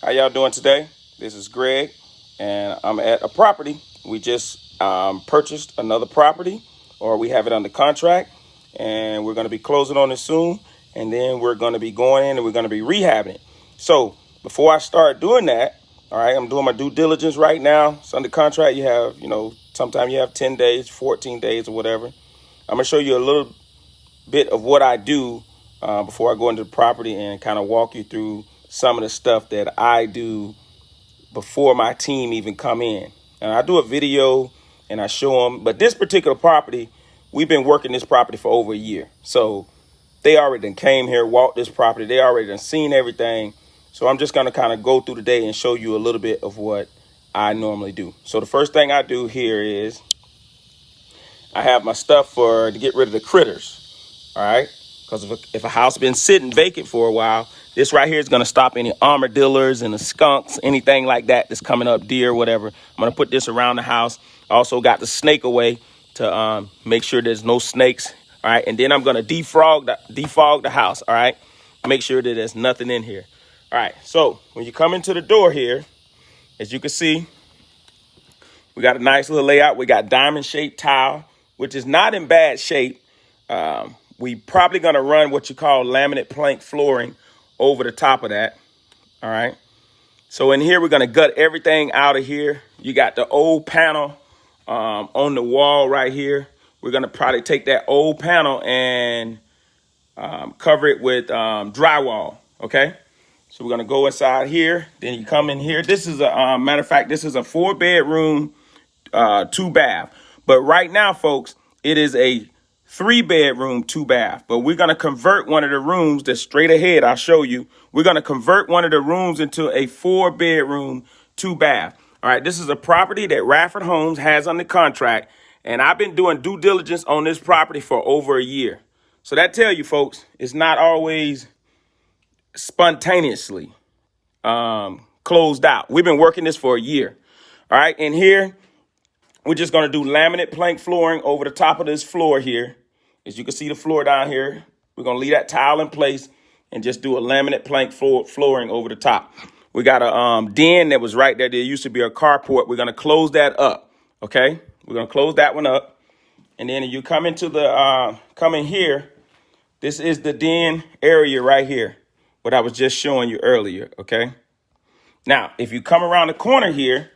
How y'all doing today? This is Greg, and I'm at a property. We just purchased another property, or we have it under contract, and we're going to be closing on it soon. And then we're going to be going in and we're going to be rehabbing it. So before I start doing that, all right, I'm doing my due diligence right now. It's under contract. You have, sometimes you have 10 days, 14 days, or whatever. I'm going to show you a little bit of what I do before I go into the property and kind of walk you through some of the stuff that I do before my team even come in. And I do a video and I show them. But this particular property, we've been working this property for over a year. So they already done came here, walked this property. They already done seen everything. So I'm just going to kind of go through the day and show you a little bit of what I normally do. So the first thing I do here is I have my stuff to get rid of the critters. All right. Because if a house been sitting vacant for a while, this right here is going to stop any armadillos and the skunks, anything like that that's coming up, deer, whatever. I'm going to put this around the house. I also got the snake away to make sure there's no snakes. All right. And then I'm going to defog the house. All right. Make sure that there's nothing in here. All right. So when you come into the door here, as you can see, we got a nice little layout. We got diamond shaped tile, which is not in bad shape. We probably going to run what you call laminate plank flooring over the top of that. All right. So in here, we're going to gut everything out of here. You got the old panel on the wall right here. We're going to probably take that old panel and cover it with drywall. OK, so we're going to go inside here. Then you come in here. This is a matter of fact, this is a 4-bedroom, 2-bath. But right now, folks, it is a 3-bedroom, 2-bath, but we're going to convert one of the rooms that's straight ahead. I'll show you. We're going to convert one of the rooms into a 4-bedroom, 2-bath. All right. This is a property that Radford Homes has under contract. And I've been doing due diligence on this property for over a year. So that tell you, folks, it's not always spontaneously closed out. We've been working this for a year. All right. And here, we're just going to do laminate plank flooring over the top of this floor here. As you can see the floor down here, we're going to leave that tile in place and just do a laminate plank flooring over the top. We got a den that was right there. There used to be a carport. We're going to close that up. OK, we're going to close that one up. And then you come into come in here. This is the den area right here, what I was just showing you earlier. OK, now, if you come around the corner here,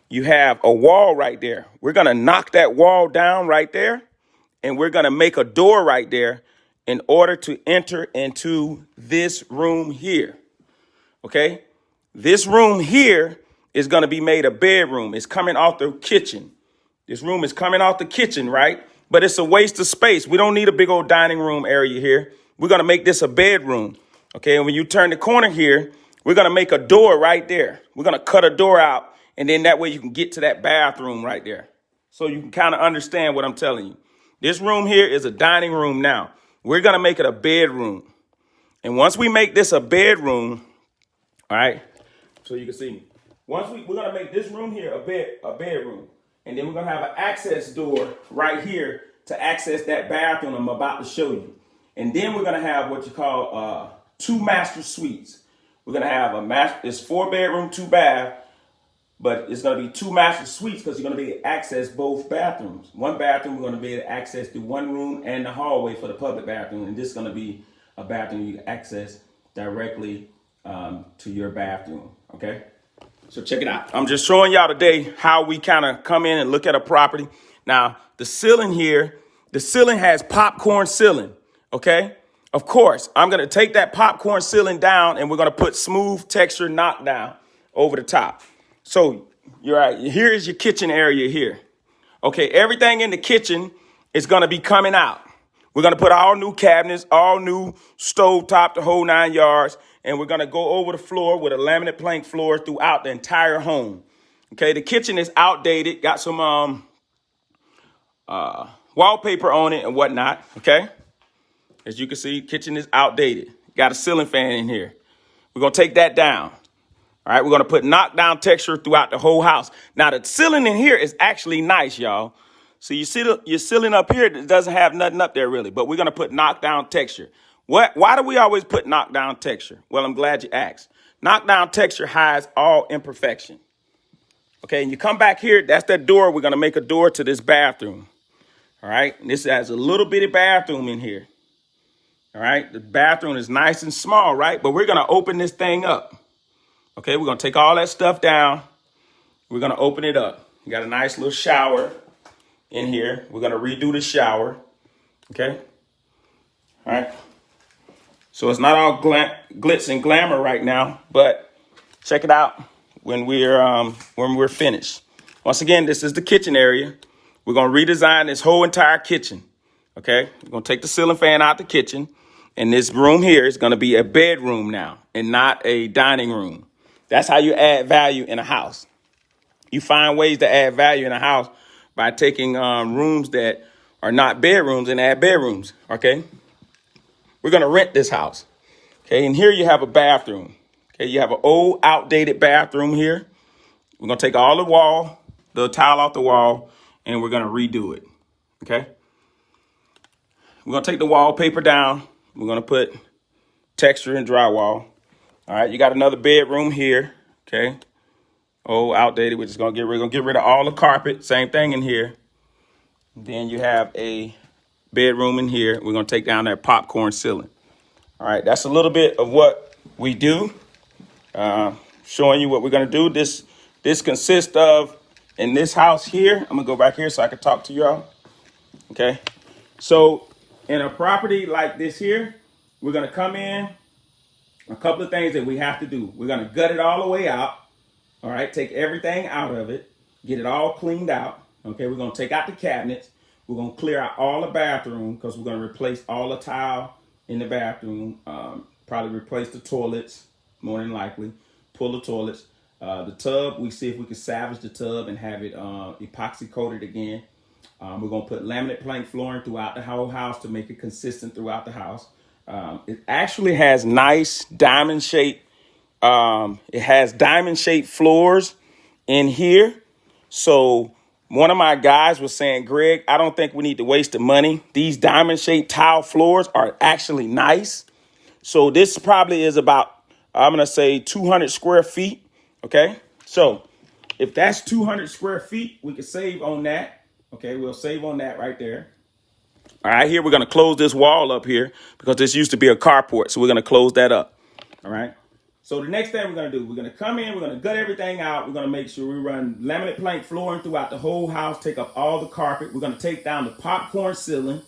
you have a wall right there. We're going to knock that wall down right there. And we're going to make a door right there in order to enter into this room here. OK, this room here is going to be made a bedroom. It's coming off the kitchen. This room is coming off the kitchen, right? But it's a waste of space. We don't need a big old dining room area here. We're going to make this a bedroom. OK, and when you turn the corner here, we're going to make a door right there. We're going to cut a door out. And then that way you can get to that bathroom right there. So you can kind of understand what I'm telling you. This room here is a dining room now. We're going to make it a bedroom. And once we make this a bedroom, all right, so you can see, we're going to make this room here a bedroom. And then we're going to have an access door right here to access that bathroom I'm about to show you. And then we're going to have what you call 2 master suites. We're going to have it's 4-bedroom, 2-bath. But it's going to be 2 master suites because you're going to be able to access both bathrooms. One bathroom, we're going to be able to access through one room and the hallway for the public bathroom. And this is going to be a bathroom you can access directly to your bathroom. OK, so check it out. I'm just showing y'all today how we kind of come in and look at a property. Now, the ceiling here, the ceiling has popcorn ceiling. OK, of course, I'm going to take that popcorn ceiling down and we're going to put smooth texture knockdown over the top. So you're right. Here is your kitchen area here. OK, everything in the kitchen is going to be coming out. We're going to put all new cabinets, all new stove top, the whole 9 yards. And we're going to go over the floor with a laminate plank floor throughout the entire home. OK, the kitchen is outdated. Got some wallpaper on it and whatnot. OK, as you can see, kitchen is outdated. Got a ceiling fan in here. We're going to take that down. All right, we're going to put knockdown texture throughout the whole house. Now, the ceiling in here is actually nice, y'all. So you see your ceiling up here that doesn't have nothing up there really, but we're going to put knockdown texture. Why do we always put knockdown texture? Well, I'm glad you asked. Knockdown texture hides all imperfection. Okay, and you come back here, that's that door. We're going to make a door to this bathroom. All right, and this has a little bitty bathroom in here. All right, the bathroom is nice and small, right? But we're going to open this thing up. Okay, we're going to take all that stuff down. We're going to open it up. You got a nice little shower in here. We're going to redo the shower. Okay, all right. So it's not all glitz and glamour right now, but check it out when we're finished. Once again, this is the kitchen area. We're gonna redesign this whole entire kitchen. Okay, we're gonna take the ceiling fan out the kitchen, and this room here is gonna be a bedroom now and not a dining room. That's how you add value in a house. You find ways to add value in a house by taking rooms that are not bedrooms and add bedrooms. Okay. We're going to rent this house. Okay. And here you have a bathroom. Okay. You have an old outdated bathroom here. We're going to take all the tile off the wall, and we're going to redo it. Okay. We're going to take the wallpaper down. We're going to put texture and drywall. All right. You got another bedroom here. Okay. Old outdated. We're going to get rid of all the carpet. Same thing in here. Then you have a bedroom in here. We're going to take down that popcorn ceiling. All right, that's a little bit of what we do. Showing you what we're going to do. This consists of, in this house here, I'm going to go back here so I can talk to y'all. Okay, so in a property like this here, we're going to come in. A couple of things that we have to do. We're going to gut it all the way out. All right, take everything out of it. Get it all cleaned out. Okay, we're going to take out the cabinets. We're going to clear out all the bathroom because we're going to replace all the tile in the bathroom. Probably replace the toilets, more than likely. Pull the toilets. The tub, we see if we can salvage the tub and have it epoxy coated again. We're going to put laminate plank flooring throughout the whole house to make it consistent throughout the house. It actually has nice diamond shaped. It has diamond shaped floors in here. So one of my guys was saying, Greg, I don't think we need to waste the money. These diamond shaped tile floors are actually nice. So this probably is about, I'm going to say 200 square feet. Okay. So if that's 200 square feet, we can save on that. Okay. We'll save on that right there. All right. Here, we're going to close this wall up here because this used to be a carport. So we're going to close that up. All right. So the next thing we're going to do, we're going to come in, we're going to gut everything out. We're going to make sure we run laminate plank flooring throughout the whole house, take up all the carpet. We're going to take down the popcorn ceiling.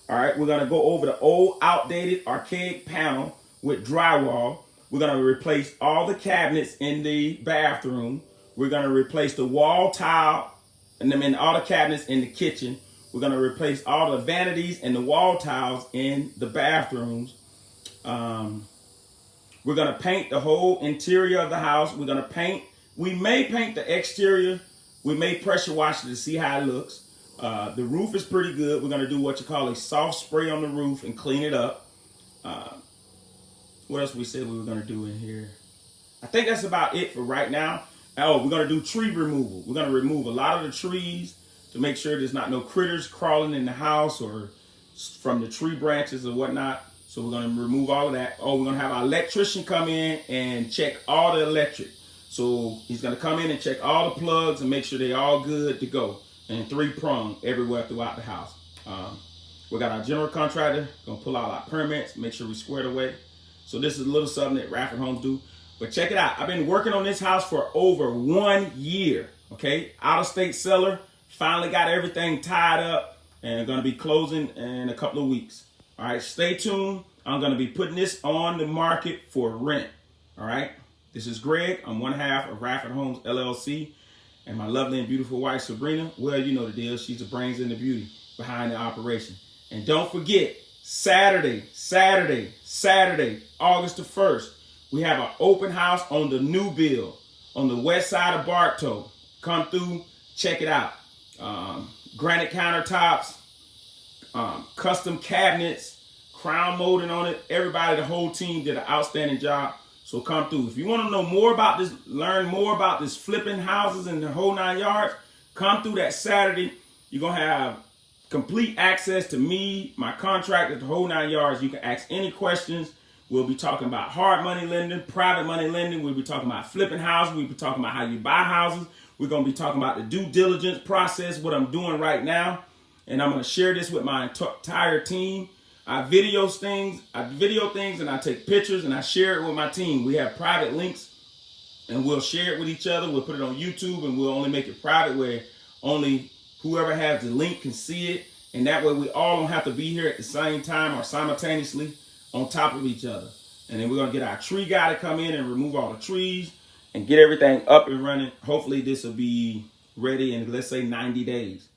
All right. We're going to go over the old outdated archaic panel with drywall. We're going to replace all the cabinets in the bathroom. We're going to replace the wall tile and then all the cabinets in the kitchen. We're going to replace all the vanities and the wall tiles in the bathrooms. We're going to paint the whole interior of the house. We're going to paint. We may paint the exterior. We may pressure wash it to see how it looks. The roof is pretty good. We're going to do what you call a soft spray on the roof and clean it up. What else we said we were going to do in here? I think that's about it for right now. Oh, we're going to do tree removal. We're going to remove a lot of the trees to make sure there's not no critters crawling in the house or from the tree branches or whatnot. So we're going to remove all of that. Oh, we're going to have our electrician come in and check all the electric. So he's going to come in and check all the plugs and make sure they're all good to go. And 3-prong everywhere throughout the house. We got our general contractor going to pull out our permits, make sure we squared away. So this is a little something that Radford Homes do. But check it out. I've been working on this house for over 1 year. Okay. Out-of-state seller. Finally got everything tied up and going to be closing in a couple of weeks. All right, stay tuned. I'm going to be putting this on the market for rent. All right, this is Greg. I'm one half of Radford Homes LLC, and my lovely and beautiful wife Sabrina. Well, you know the deal. She's the brains and the beauty behind the operation. And don't forget, Saturday, August the 1st, we have an open house on the new build on the west side of Bartow. Come through, check it out. Granite countertops. Custom cabinets, crown molding on it. Everybody, the whole team did an outstanding job. So come through. If you want to know more about this, learn more about this flipping houses and the whole 9 yards, come through that Saturday. You're going to have complete access to me, my contractor, the whole 9 yards. You can ask any questions. We'll be talking about hard money lending, private money lending. We'll be talking about flipping houses. We'll be talking about how you buy houses. We're going to be talking about the due diligence process, what I'm doing right now. And I'm going to share this with my entire team. I video things and I take pictures and I share it with my team. We have private links and we'll share it with each other. We'll put it on YouTube and we'll only make it private where only whoever has the link can see it. And that way we all don't have to be here at the same time or simultaneously on top of each other. And then we're going to get our tree guy to come in and remove all the trees and get everything up and running. Hopefully this will be ready in, let's say, 90 days.